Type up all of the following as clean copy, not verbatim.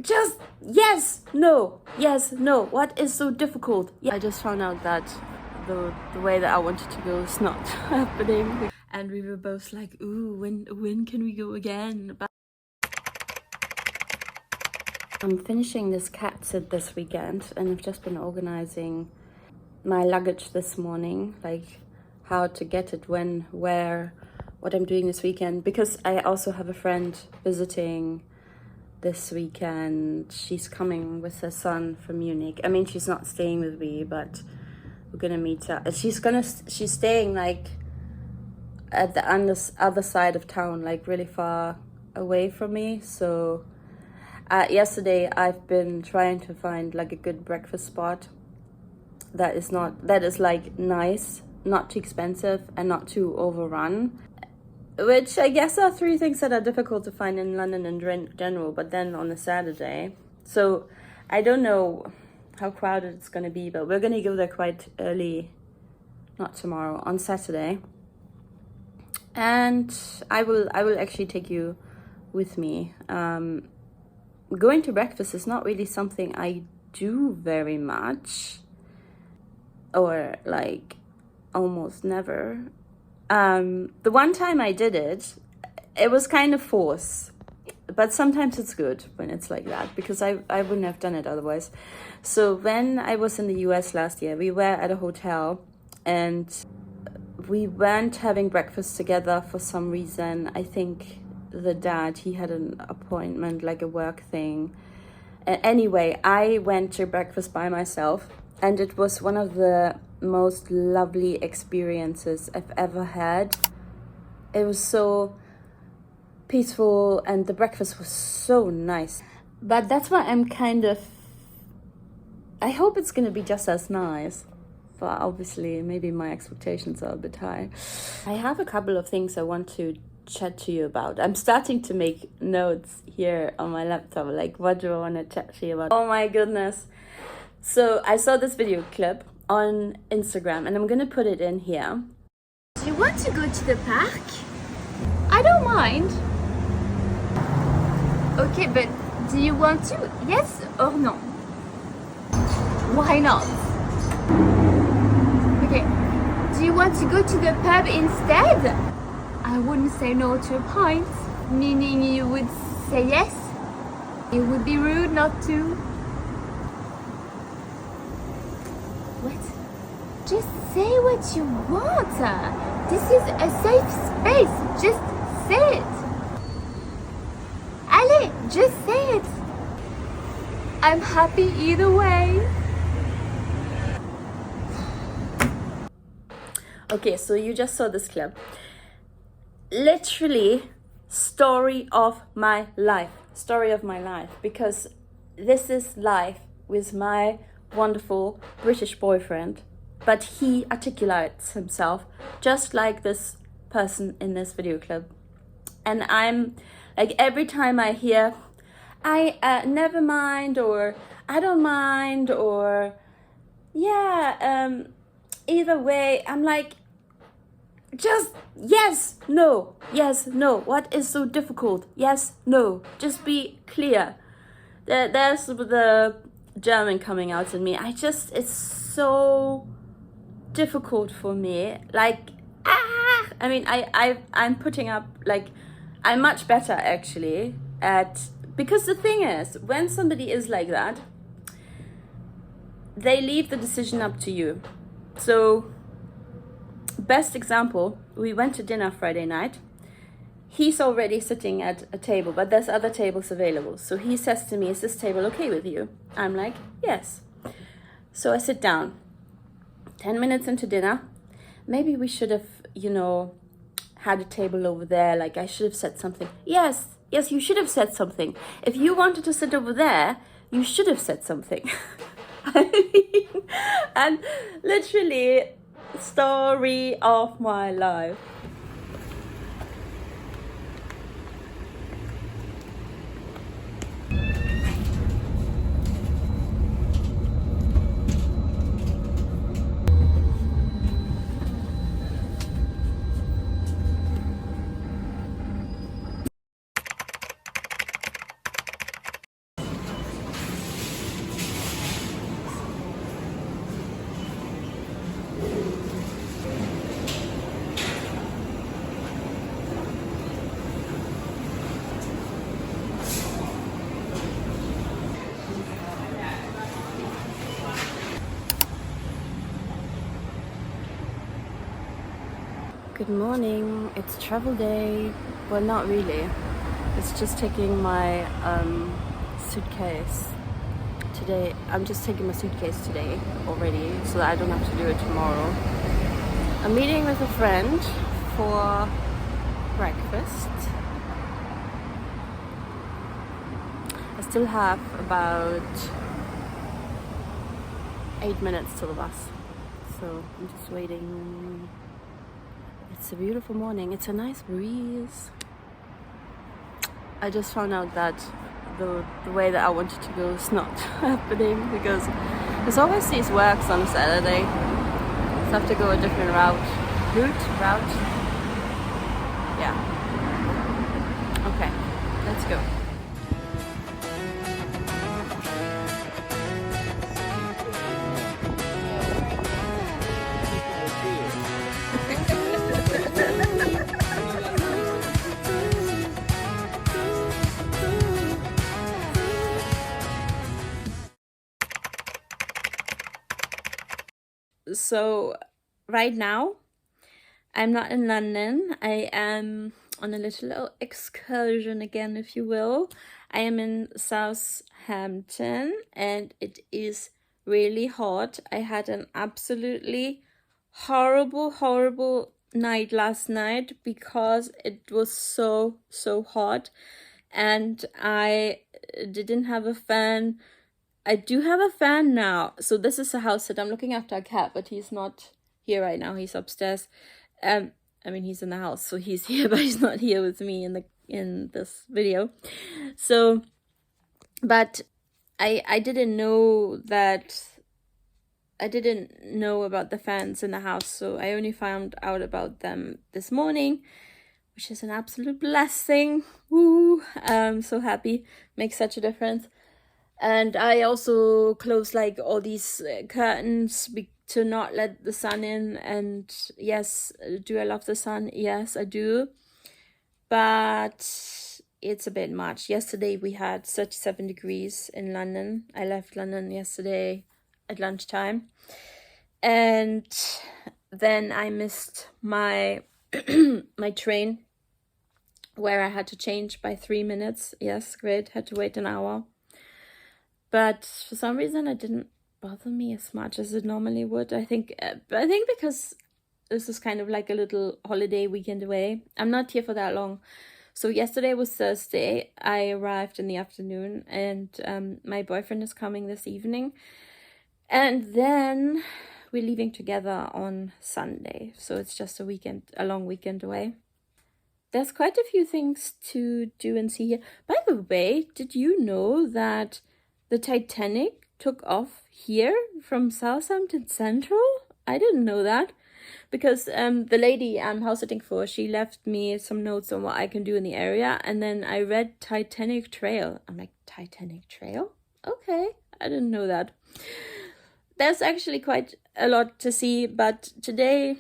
Just yes, no, yes, no. What is so difficult? Yeah. I just found out that the way that I wanted to go is not happening, and we were both like, "Ooh, when can we go again?" But I'm finishing this cat sit this weekend, and I've just been organizing my luggage this morning, like how to get it, when, where, what I'm doing this weekend, because I also have a friend visiting this weekend. She's coming with her son from Munich. I mean, she's not staying with me, but we're gonna meet up. She's staying like at the other side of town, like really far away from me. So yesterday I've been trying to find like a good breakfast spot that is like nice, not too expensive, and not too overrun. Which I guess are three things that are difficult to find in London in general, but then on a Saturday. So I don't know how crowded it's gonna be, but we're gonna go there quite early, not tomorrow, on Saturday. And I will actually take you with me. Going to breakfast is not really something I do very much, or like almost never. The one time I did it, it was kind of forced, but sometimes it's good when it's like that, because I wouldn't have done it otherwise. So when I was in the US last year, we were at a hotel and we weren't having breakfast together for some reason. I think the dad, he had an appointment, like a work thing. And anyway, I went to breakfast by myself, and it was one of the most lovely experiences I've ever had. It was so peaceful and the breakfast was so nice. But that's why I hope it's gonna be just as nice. But obviously maybe my expectations are a bit high. I have a couple of things I want to chat to you about. I'm starting to make notes here on my laptop, like what do I want to chat to you about. Oh my goodness. So I saw this video clip on Instagram and I'm gonna put it in here. Do you want to go to the park? I don't mind. Okay, but do you want to? Yes or no? Why not? Okay, do you want to go to the pub instead? I wouldn't say no to a pint, meaning you would say yes. It would be rude not to. What? Just say what you want. This is a safe space. Just say it. Allez, just say it. I'm happy either way. Okay, so you just saw this clip. Literally, story of my life. Story of my life. Because this is life with my wonderful British boyfriend. But he articulates himself just like this person in this video clip. And I'm like, every time I hear, I never mind, or I don't mind, or yeah, either way, I'm like, just yes, no, yes, no. What is so difficult? Yes, no. Just be clear. There's the German coming out in me. It's so difficult for me. Like, I mean, I'm putting up, like, I'm much better actually at, because the thing is, when somebody is like that, they leave the decision up to you. So, best example, we went to dinner Friday night. He's already sitting at a table, but there's other tables available. So he says to me, is this table okay with you? I'm like, yes. So I sit down. 10 minutes into dinner, maybe we should have, had a table over there. Like, I should have said something. Yes, you should have said something. If you wanted to sit over there, you should have said something. I mean, and literally, story of my life. Good morning. It's travel day. Well, not really. It's just taking my suitcase today. I'm just taking my suitcase today already so that I don't have to do it tomorrow. I'm meeting with a friend for breakfast. I still have about 8 minutes till the bus, so I'm just waiting. It's a beautiful morning. It's a nice breeze. I just found out that the way that I wanted to go is not happening because there's always these works on Saturday. So I have to go a different route. Yeah. Okay, let's go. So right now I'm not in London. I am on a little excursion again, if you will. I am in Southampton and it is really hot. I had an absolutely horrible night last night because it was so hot and I didn't have a fan. I do have a fan now. So this is a house that I'm looking after a cat, but he's not here right now. He's upstairs. I mean, he's in the house, so he's here, but he's not here with me in this video. So, but I didn't know that. I didn't know about the fans in the house, so I only found out about them this morning, which is an absolute blessing. Woo! I'm so happy. Makes such a difference. And I also close like all these curtains to not let the sun in. And yes, do I love the sun? Yes, I do. But it's a bit much. Yesterday we had 37 degrees in London. I left London yesterday at lunchtime. And then I missed my my train where I had to change by 3 minutes. Yes, great. Had to wait an hour. But for some reason, it didn't bother me as much as it normally would. I think because this is kind of like a little holiday weekend away. I'm not here for that long. So yesterday was Thursday. I arrived in the afternoon, and my boyfriend is coming this evening. And then we're leaving together on Sunday. So it's just a long weekend away. There's quite a few things to do and see here. By the way, did you know that the Titanic took off here from Southampton Central? I didn't know that because the lady I'm house sitting for, she left me some notes on what I can do in the area, and then I read Titanic Trail. I'm like, Titanic Trail? Okay, I didn't know that. There's actually quite a lot to see, but today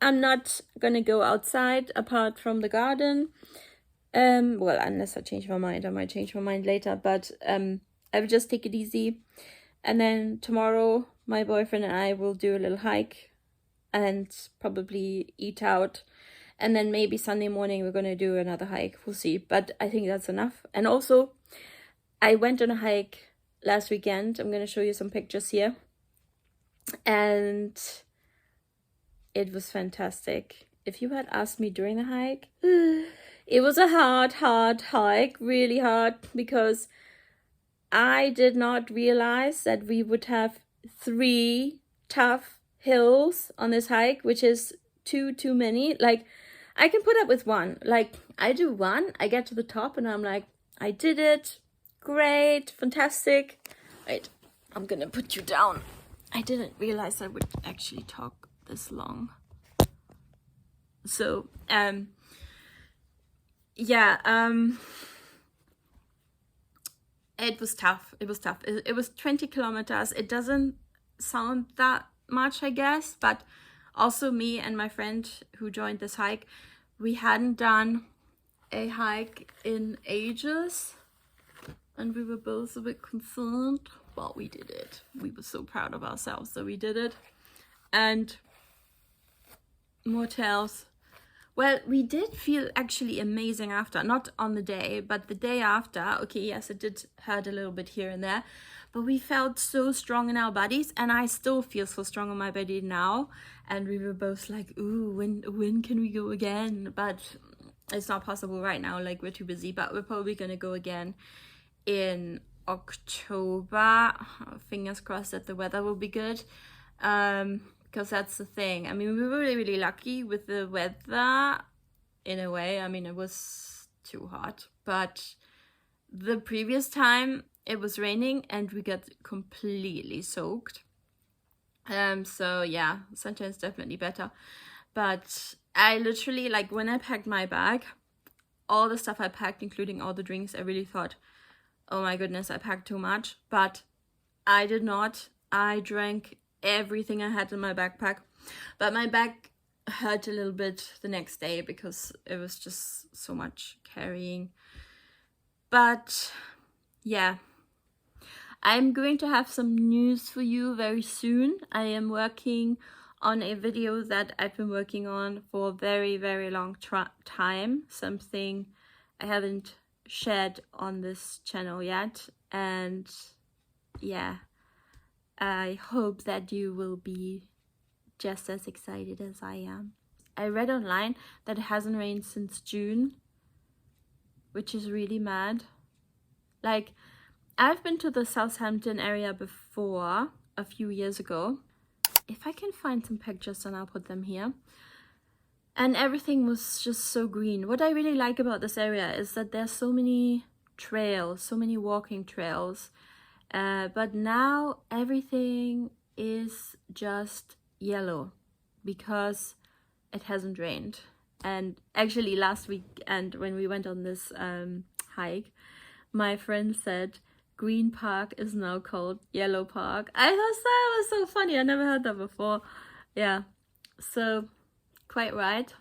I'm not gonna go outside apart from the garden. Well, unless I change my mind. I might change my mind later, but I will just take it easy. And then tomorrow, my boyfriend and I will do a little hike and probably eat out. And then maybe Sunday morning, we're going to do another hike. We'll see. But I think that's enough. And also, I went on a hike last weekend. I'm going to show you some pictures here. And it was fantastic. If you had asked me during the hike, it was a hard hike. Really hard because I did not realize that we would have 3 tough hills on this hike, which is too many. Like, I can put up with one. Like, I do one, I get to the top, and I'm like, I did it. Great, fantastic. Wait, I'm gonna put you down. I didn't realize I would actually talk this long. So, it was tough. It was 20 kilometers. It doesn't sound that much, I guess, but also me and my friend who joined this hike, we hadn't done a hike in ages, and we were both a bit concerned, but we did it. We were so proud of ourselves that we did it. And motels Well, we did feel actually amazing after, not on the day, but the day after. Okay, yes, it did hurt a little bit here and there, but we felt so strong in our bodies, and I still feel so strong in my body now. And we were both like, ooh, when can we go again? But it's not possible right now, like we're too busy, but we're probably gonna go again in October. Fingers crossed that the weather will be good. Because that's the thing. I mean, we were really, really lucky with the weather in a way. I mean, it was too hot, but the previous time it was raining and we got completely soaked. So yeah, sunshine is definitely better. But I literally, like, when I packed my bag, all the stuff I packed, including all the drinks, I really thought, oh my goodness, I packed too much. But I did not. I drank everything I had in my backpack, but my back hurt a little bit the next day because it was just so much carrying. But yeah, I'm going to have some news for you very soon. I am working on a video that I've been working on for a very, very long time, something I haven't shared on this channel yet, and yeah, I hope that you will be just as excited as I am. I read online that it hasn't rained since June, which is really mad. Like, I've been to the Southampton area before, a few years ago. If I can find some pictures, then I'll put them here. And everything was just so green. What I really like about this area is that there's so many trails, so many walking trails. But now everything is just yellow because it hasn't rained. And actually last weekend when we went on this hike, my friend said Green Park is now called Yellow Park. I thought that was so funny. I never heard that before. Yeah, so quite right.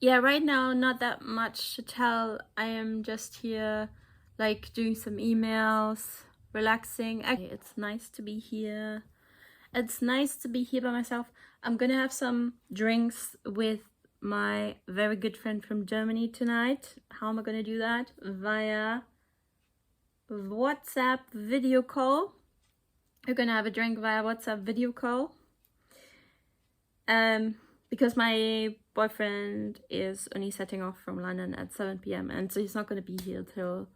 Yeah, right now not that much to tell. I am just here like doing some emails, relaxing. It's nice to be here. It's nice to be here by myself. I'm gonna have some drinks with my very good friend from Germany tonight. How am I gonna do that? Via WhatsApp video call. We're gonna have a drink via WhatsApp video call. Because my boyfriend is only setting off from London at 7 p.m. and so he's not gonna be here till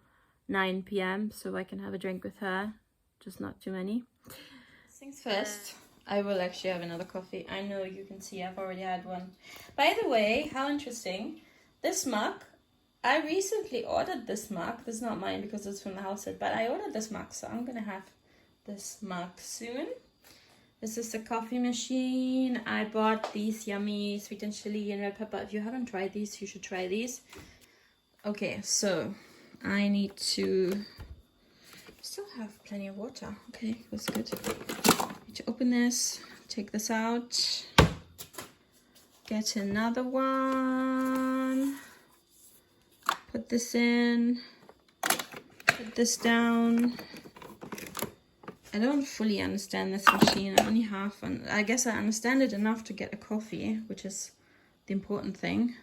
9 p.m. so I can have a drink with her, just not too many. Things first, I will actually have another coffee. I know you can see I've already had one. By the way, how interesting, this mug, I recently ordered this mug. This is not mine because it's from the house set, but I ordered this mug, so I'm gonna have this mug soon. This is the coffee machine. I bought these yummy sweet and chili and red pepper. If you haven't tried these, you should try these. Okay, so I need to still have plenty of water. Okay, that's good. Need to open this, take this out, get another one, put this in, put this down. I don't fully understand this machine. I only half, and I guess I understand it enough to get a coffee, which is the important thing.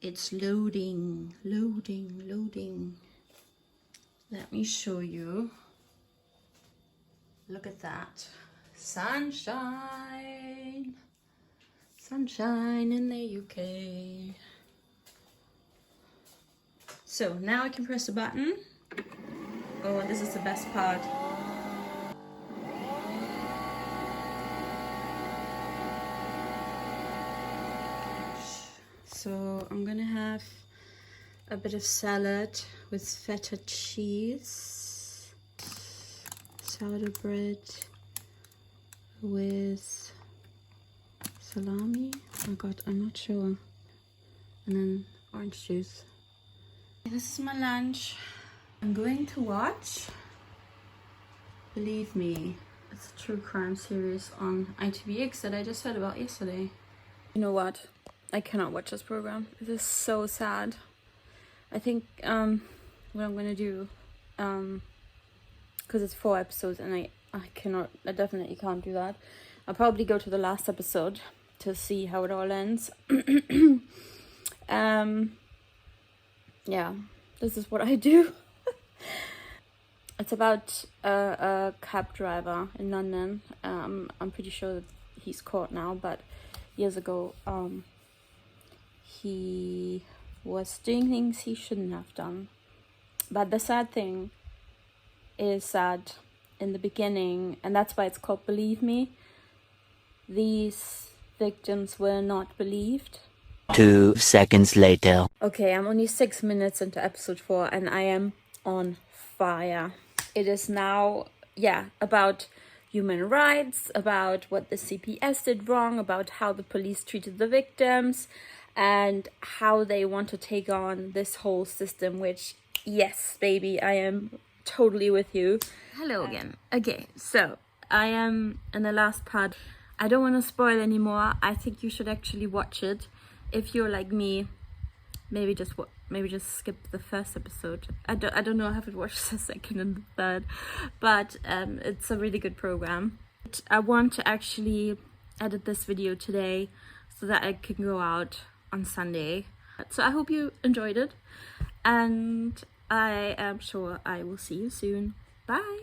It's loading, loading, loading. Let me show you. Look at that. Sunshine. Sunshine in the UK. So now I can press the button. Oh, and this is the best part. So I'm gonna have a bit of salad with feta cheese, sourdough bread with salami. Oh god, I'm not sure. And then orange juice. This is my lunch. I'm going to watch, believe me, it's a true crime series on ITVX that I just heard about yesterday. You know what? I cannot watch this program. It is so sad. I think what I'm gonna do, because it's 4 episodes and I definitely can't do that. I'll probably go to the last episode to see how it all ends. Yeah, this is what I do. It's about a cab driver in London. I'm pretty sure that he's caught now, but years ago, he was doing things he shouldn't have done. But the sad thing is that in the beginning, and that's why it's called Believe Me, these victims were not believed. 2 seconds later. Okay, I'm only 6 minutes into episode 4 and I am on fire. It is now, about human rights, about what the CPS did wrong, about how the police treated the victims, and how they want to take on this whole system, which, yes, baby, I am totally with you. Hello again. Okay, so I am in the last part. I don't want to spoil anymore. I think you should actually watch it. If you're like me, maybe just skip the first episode. I don't know, I haven't watched the second and the third, but it's a really good program. I want to actually edit this video today so that it can go out on Sunday. So I hope you enjoyed it, and I am sure I will see you soon. Bye.